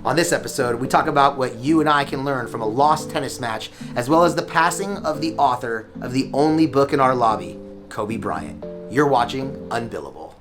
On this episode, we talk about what you and I can learn from a lost tennis match, as well as the passing of the author of the only book in our lobby, Kobe Bryant. You're watching Unbillable.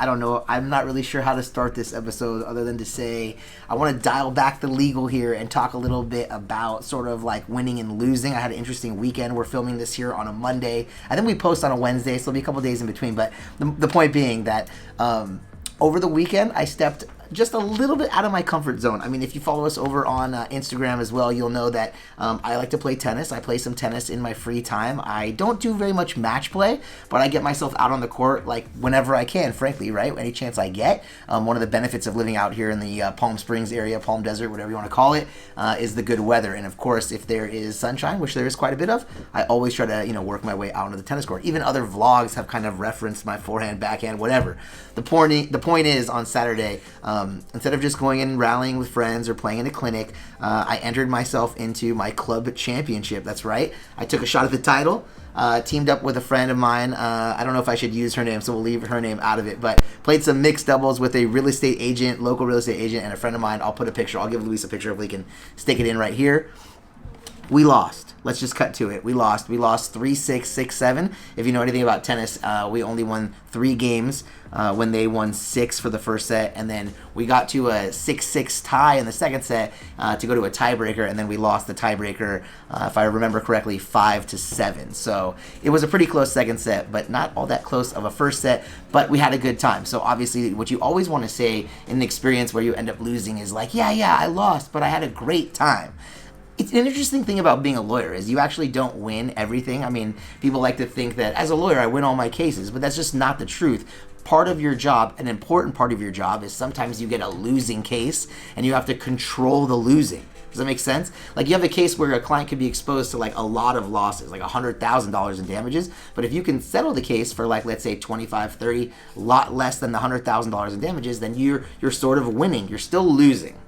I don't know. I'm not really sure how to start this episode other than to say I want to dial back the legal here and talk a little bit about sort of like winning and losing. I had an interesting weekend. We're filming this here on a Monday. I think we post on a Wednesday, so there'll be a couple days in between. But the point being that over the weekend, I stepped just a little bit out of my comfort zone. I mean, if you follow us over on Instagram as well, you'll know that I like to play tennis. I play some tennis in my free time. I don't do very much match play, but I get myself out on the court like whenever I can, frankly, right? Any chance I get. One of the benefits of living out here in the Palm Springs area, Palm Desert, whatever you want to call it, is the good weather. And of course, if there is sunshine, which there is quite a bit of, I always try to, work my way out onto the tennis court. Even other vlogs have kind of referenced my forehand, backhand, whatever. The point is, on Saturday, instead of just going in and rallying with friends or playing in a clinic, I entered myself into my club championship. That's right. I took a shot at the title, teamed up with a friend of mine. I don't know if I should use her name, so we'll leave her name out of it, but played some mixed doubles with a real estate agent, local real estate agent, and a friend of mine. I'll put a picture. I'll give Luis a picture if we can stick it in right here. We lost. Let's just cut to it. We lost 3-6, 6-7. If you know anything about tennis, we only won 3 games when they won 6 for the first set, and then we got to a 6-6 tie in the second set to go to a tiebreaker, and then we lost the tiebreaker, if I remember correctly, 5-7. So it was a pretty close second set, but not all that close of a first set, but we had a good time. So obviously what you always want to say in an experience where you end up losing is like, yeah, I lost, but I had a great time. It's an interesting thing about being a lawyer is you actually don't win everything. I mean, people like to think that as a lawyer, I win all my cases, but that's just not the truth. Part of your job, an important part of your job, is sometimes you get a losing case and you have to control the losing. Does that make sense? Like you have a case where a client could be exposed to like a lot of losses, like $100,000 in damages. But if you can settle the case for like, let's say 25, 30, a lot less than the $100,000 in damages, then you're sort of winning. You're still losing,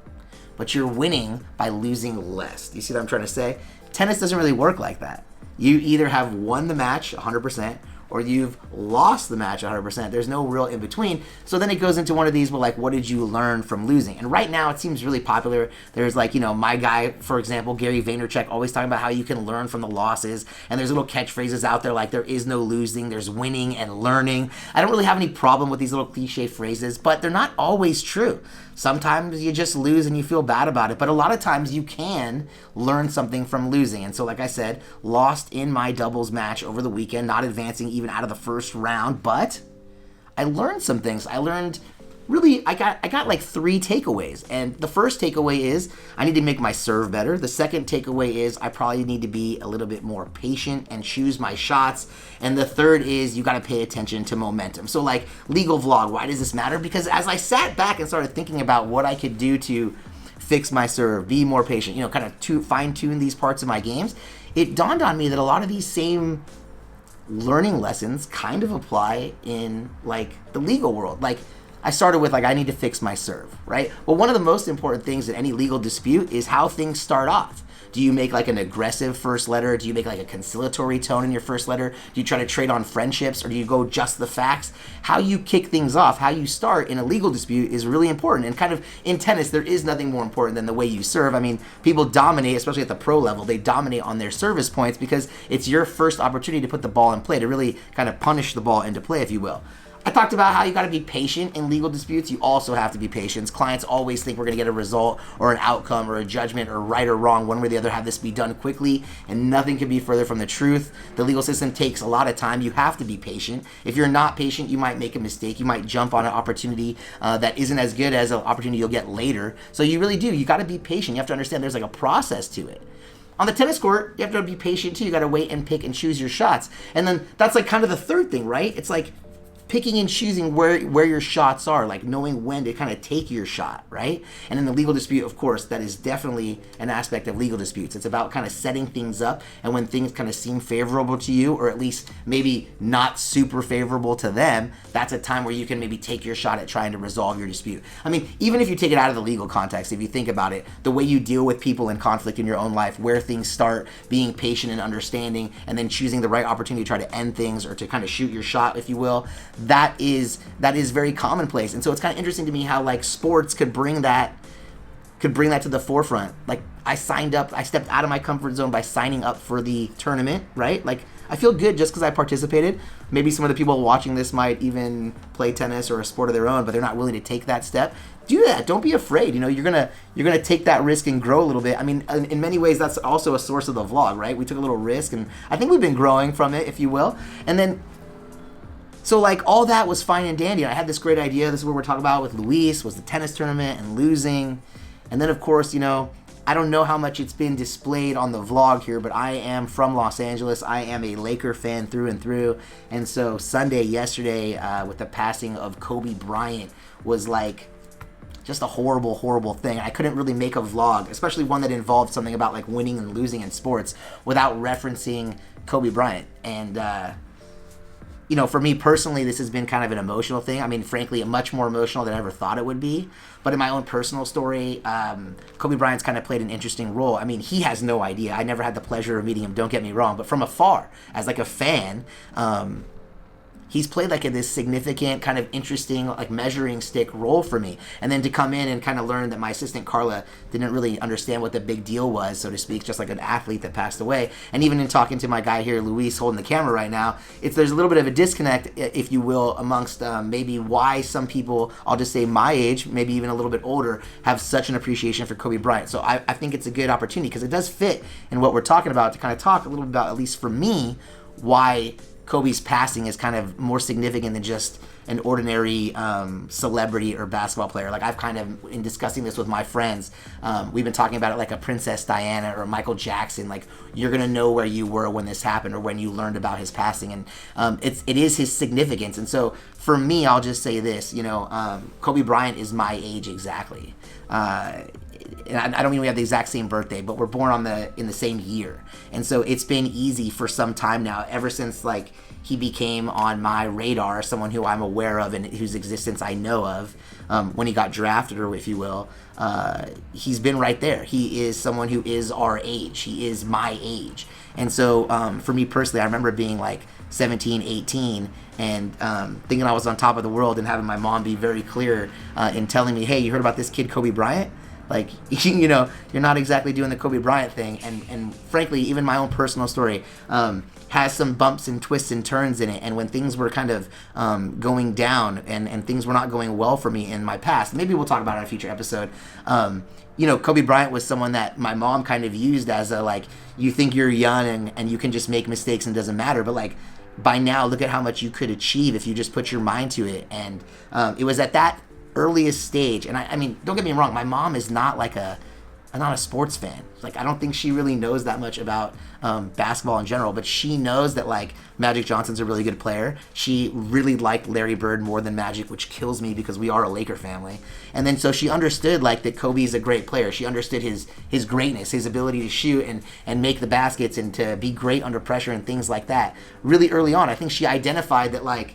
but you're winning by losing less. Do you see what I'm trying to say? Tennis doesn't really work like that. You either have won the match 100% or you've lost the match 100%. There's no real in between. So then it goes into one of these, well, like, what did you learn from losing? And right now it seems really popular. There's like, my guy, for example, Gary Vaynerchuk, always talking about how you can learn from the losses. And there's little catchphrases out there like there is no losing, there's winning and learning. I don't really have any problem with these little cliche phrases, but they're not always true. Sometimes you just lose and you feel bad about it, but a lot of times you can learn something from losing. And so, like I said, lost in my doubles match over the weekend, not advancing even out of the first round, but I learned some things. I got like 3 takeaways. And the first takeaway is I need to make my serve better. The second takeaway is I probably need to be a little bit more patient and choose my shots. And the third is you got to pay attention to momentum. So like legal vlog, why does this matter? Because as I sat back and started thinking about what I could do to fix my serve, be more patient, kind of to fine tune these parts of my games, it dawned on me that a lot of these same learning lessons kind of apply in like the legal world. Like I started with like, I need to fix my serve, right? Well, one of the most important things in any legal dispute is how things start off. Do you make like an aggressive first letter? Do you make like a conciliatory tone in your first letter? Do you try to trade on friendships or do you go just the facts? How you kick things off, how you start in a legal dispute is really important. And kind of in tennis, there is nothing more important than the way you serve. I mean, people dominate, especially at the pro level, they dominate on their service points because it's your first opportunity to put the ball in play, to really kind of punish the ball into play, if you will. I talked about how you got to be patient in legal disputes. You also have to be patient. Clients always think we're going to get a result or an outcome or a judgment or right or wrong, one way or the other, have this be done quickly, and nothing can be further from the truth. The legal system takes a lot of time. You have to be patient. If you're not patient, you might make a mistake. You might jump on an opportunity that isn't as good as an opportunity you'll get later. So you really do. You got to be patient. You have to understand there's like a process to it. On the tennis court, you have to be patient too. You got to wait and pick and choose your shots. And then that's like kind of the third thing, right? It's like picking and choosing where your shots are, like knowing when to kind of take your shot, right? And in the legal dispute, of course, that is definitely an aspect of legal disputes. It's about kind of setting things up, and when things kind of seem favorable to you, or at least maybe not super favorable to them, that's a time where you can maybe take your shot at trying to resolve your dispute. I mean, even if you take it out of the legal context, if you think about it, the way you deal with people in conflict in your own life, where things start, being patient and understanding, and then choosing the right opportunity to try to end things or to kind of shoot your shot, if you will, that is very commonplace. And so it's kind of interesting to me how like sports could bring that to the forefront. Like I stepped out of my comfort zone by signing up for the tournament, right? Like I feel good just because I participated. Maybe some of the people watching this might even play tennis or a sport of their own, but they're not willing to take that step. Do that. Don't be afraid. You know, you're gonna take that risk and grow a little bit. I mean, in many ways, that's also a source of the vlog, right? We took a little risk, and I think we've been growing from it, if you will. And then, so like all that was fine and dandy. I had this great idea. This is what we're talking about with Luis, was the tennis tournament and losing. And then, of course, you know, I don't know how much it's been displayed on the vlog here, but I am from Los Angeles. I am a Laker fan through and through. And so yesterday, with the passing of Kobe Bryant, was like just a horrible, horrible thing. I couldn't really make a vlog, especially one that involved something about like winning and losing in sports, without referencing Kobe Bryant. And, you know, for me personally, this has been kind of an emotional thing. I mean, frankly, much more emotional than I ever thought it would be. But in my own personal story, Kobe Bryant's kind of played an interesting role. I mean, he has no idea. I never had the pleasure of meeting him, don't get me wrong. But from afar, as like a fan, he's played like this significant kind of interesting like measuring stick role for me. And then to come in and kind of learn that my assistant Carla didn't really understand what the big deal was, so to speak, just like an athlete that passed away. And even in talking to my guy here, Luis, holding the camera right now, there's a little bit of a disconnect, if you will, amongst maybe why some people, I'll just say my age, maybe even a little bit older, have such an appreciation for Kobe Bryant. So I think it's a good opportunity because it does fit in what we're talking about, to kind of talk a little bit about, at least for me, why Kobe's passing is kind of more significant than just an ordinary celebrity or basketball player. Like I've kind of, in discussing this with my friends, we've been talking about it like a Princess Diana or Michael Jackson. Like you're gonna know where you were when this happened or when you learned about his passing, and it is his significance. And so for me, I'll just say this, you know, Kobe Bryant is my age exactly. And I don't mean we have the exact same birthday, but we're born in the same year. And so it's been easy for some time now, ever since like he became on my radar, someone who I'm aware of and whose existence I know of, when he got drafted, or if you will, he's been right there. He is someone who is our age. He is my age. And so for me personally, I remember being like 17, 18, and thinking I was on top of the world, and having my mom be very clear in telling me, hey, you heard about this kid Kobe Bryant? Like, you know, you're not exactly doing the Kobe Bryant thing. And frankly, even my own personal story has some bumps and twists and turns in it. And when things were kind of going down and things were not going well for me in my past, maybe we'll talk about it in a future episode. You know, Kobe Bryant was someone that my mom kind of used as a, like, you think you're young and you can just make mistakes and it doesn't matter. But like, by now, look at how much you could achieve if you just put your mind to it. And it was at that earliest stage, and I mean, don't get me wrong, my mom is not like not a sports fan. Like, I don't think she really knows that much about basketball in general, but she knows that like Magic Johnson's a really good player. She really liked Larry Bird more than Magic, which kills me because we are a Laker family. And then so she understood like that Kobe's a great player. She understood his greatness, his ability to shoot and make the baskets and to be great under pressure and things like that. Really early on, I think she identified that like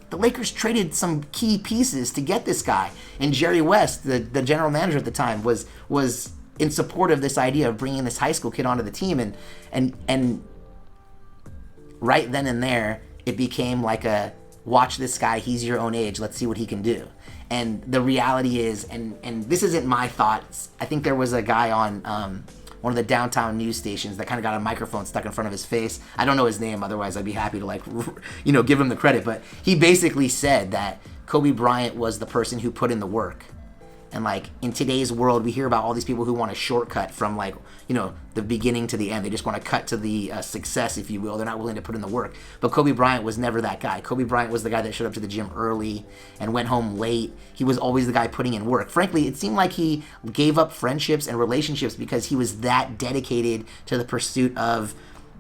the Lakers traded some key pieces to get this guy. And Jerry West, the general manager at the time, was in support of this idea of bringing this high school kid onto the team. And right then and there, it became like a, watch this guy, he's your own age, let's see what he can do. And the reality is, and this isn't my thoughts, I think there was a guy on one of the downtown news stations that kind of got a microphone stuck in front of his face. I don't know his name, otherwise I'd be happy to like, you know, give him the credit. But he basically said that Kobe Bryant was the person who put in the work. And like in today's world, we hear about all these people who want a shortcut from like, you know, the beginning to the end. They just want to cut to the success, if you will. They're not willing to put in the work. But Kobe Bryant was never that guy. Kobe Bryant was the guy that showed up to the gym early and went home late. He was always the guy putting in work. Frankly, it seemed like he gave up friendships and relationships because he was that dedicated to the pursuit of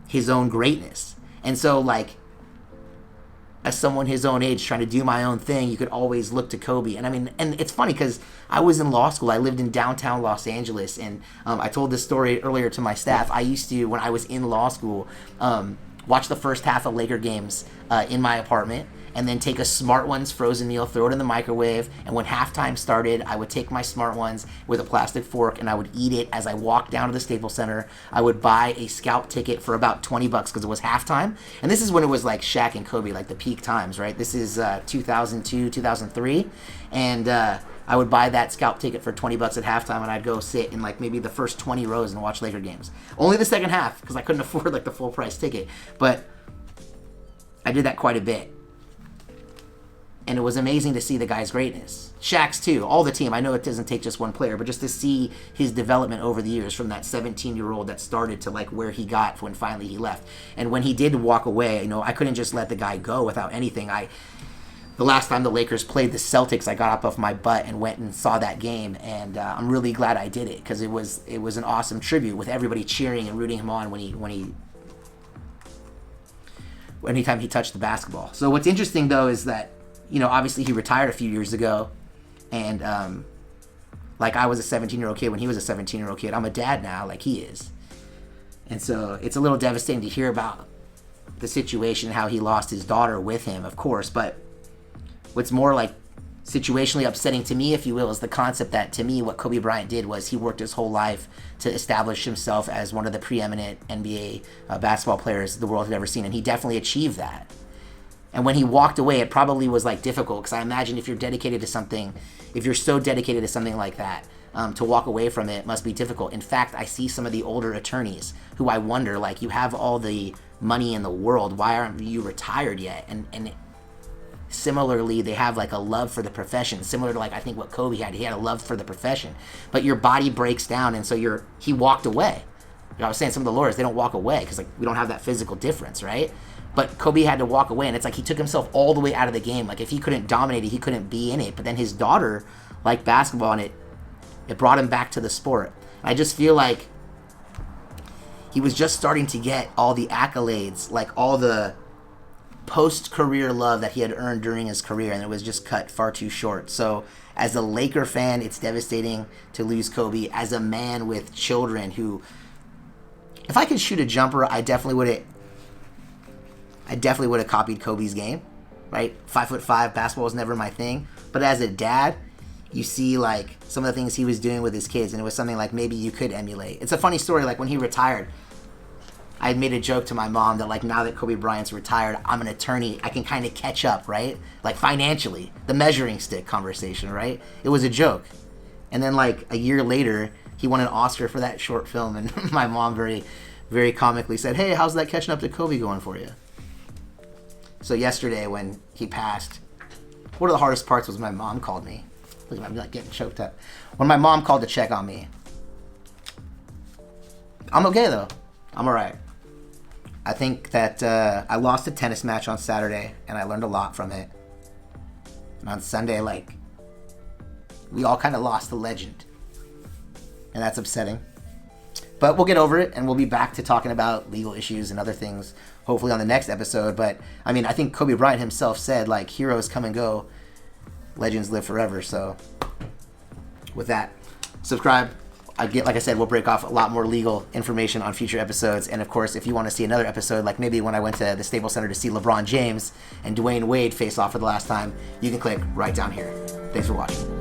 his own greatness. And so like, as someone his own age trying to do my own thing, you could always look to Kobe. And I mean, and it's funny because I was in law school. I lived in downtown Los Angeles, and I told this story earlier to my staff. I used to, when I was in law school, watch the first half of Laker games in my apartment, and then take a Smart Ones frozen meal, throw it in the microwave, and when halftime started, I would take my Smart Ones with a plastic fork, and I would eat it as I walked down to the Staples Center. I would buy a scalp ticket for about $20 because it was halftime, and this is when it was like Shaq and Kobe, like the peak times, right? This is 2002, 2003, and I would buy that scalp ticket for $20 at halftime, and I'd go sit in like maybe the first 20 rows and watch Laker games. Only the second half because I couldn't afford like the full price ticket, but I did that quite a bit. And it was amazing to see the guy's greatness. Shaq's too, all the team. I know it doesn't take just one player, but just to see his development over the years from that 17-year-old that started to like where he got when finally he left. And when he did walk away, you know, I couldn't just let the guy go without anything. The last time the Lakers played the Celtics, I got up off my butt and went and saw that game, and I'm really glad I did it because it was an awesome tribute with everybody cheering and rooting him on anytime he touched the basketball. So what's interesting though is that, you know, obviously he retired a few years ago, and like I was a 17-year-old kid when he was a 17-year-old kid. I'm a dad now, like he is, and so it's a little devastating to hear about the situation and how he lost his daughter with him, of course. But what's more like situationally upsetting to me, if you will, is the concept that to me what Kobe Bryant did was he worked his whole life to establish himself as one of the preeminent NBA basketball players the world had ever seen, and he definitely achieved that. And when he walked away, it probably was like difficult because I imagine if you're dedicated to something, if you're so dedicated to something like that, to walk away from it must be difficult. In fact, I see some of the older attorneys who I wonder, like, you have all the money in the world, why aren't you retired yet? And similarly, they have like a love for the profession, similar to like I think what Kobe had. He had a love for the profession, but your body breaks down, and so he walked away. You know, I was saying some of the lawyers, they don't walk away because like we don't have that physical difference, right? But Kobe had to walk away, and it's like he took himself all the way out of the game. Like if he couldn't dominate it, he couldn't be in it. But then his daughter liked basketball, and it brought him back to the sport. I just feel like he was just starting to get all the accolades, like all the post-career love that he had earned during his career, and it was just cut far too short. So as a Laker fan, it's devastating to lose Kobe. As a man with children who, if I could shoot a jumper, I definitely would have copied Kobe's game, right? 5'5", basketball was never my thing. But as a dad, you see like some of the things he was doing with his kids, and it was something like maybe you could emulate. It's a funny story. Like when he retired, I had made a joke to my mom that like now that Kobe Bryant's retired, I'm an attorney. I can kind of catch up, right? Like financially, the measuring stick conversation, right? It was a joke. And then like a year later, he won an Oscar for that short film, and my mom very, very comically said, "Hey, how's that catching up to Kobe going for you?" So yesterday when he passed, one of the hardest parts was my mom called me. Look at me, I'm like getting choked up. When my mom called to check on me. I'm okay though. I'm alright. I think that I lost a tennis match on Saturday, and I learned a lot from it. And on Sunday, like, we all kind of lost the legend. And that's upsetting. But we'll get over it, and we'll be back to talking about legal issues and other things, hopefully on the next episode. But, I mean, I think Kobe Bryant himself said, like, heroes come and go, legends live forever. So, with that, subscribe. Like I said, we'll break off a lot more legal information on future episodes. And, of course, if you want to see another episode, like maybe when I went to the Staples Center to see LeBron James and Dwayne Wade face off for the last time, you can click right down here. Thanks for watching.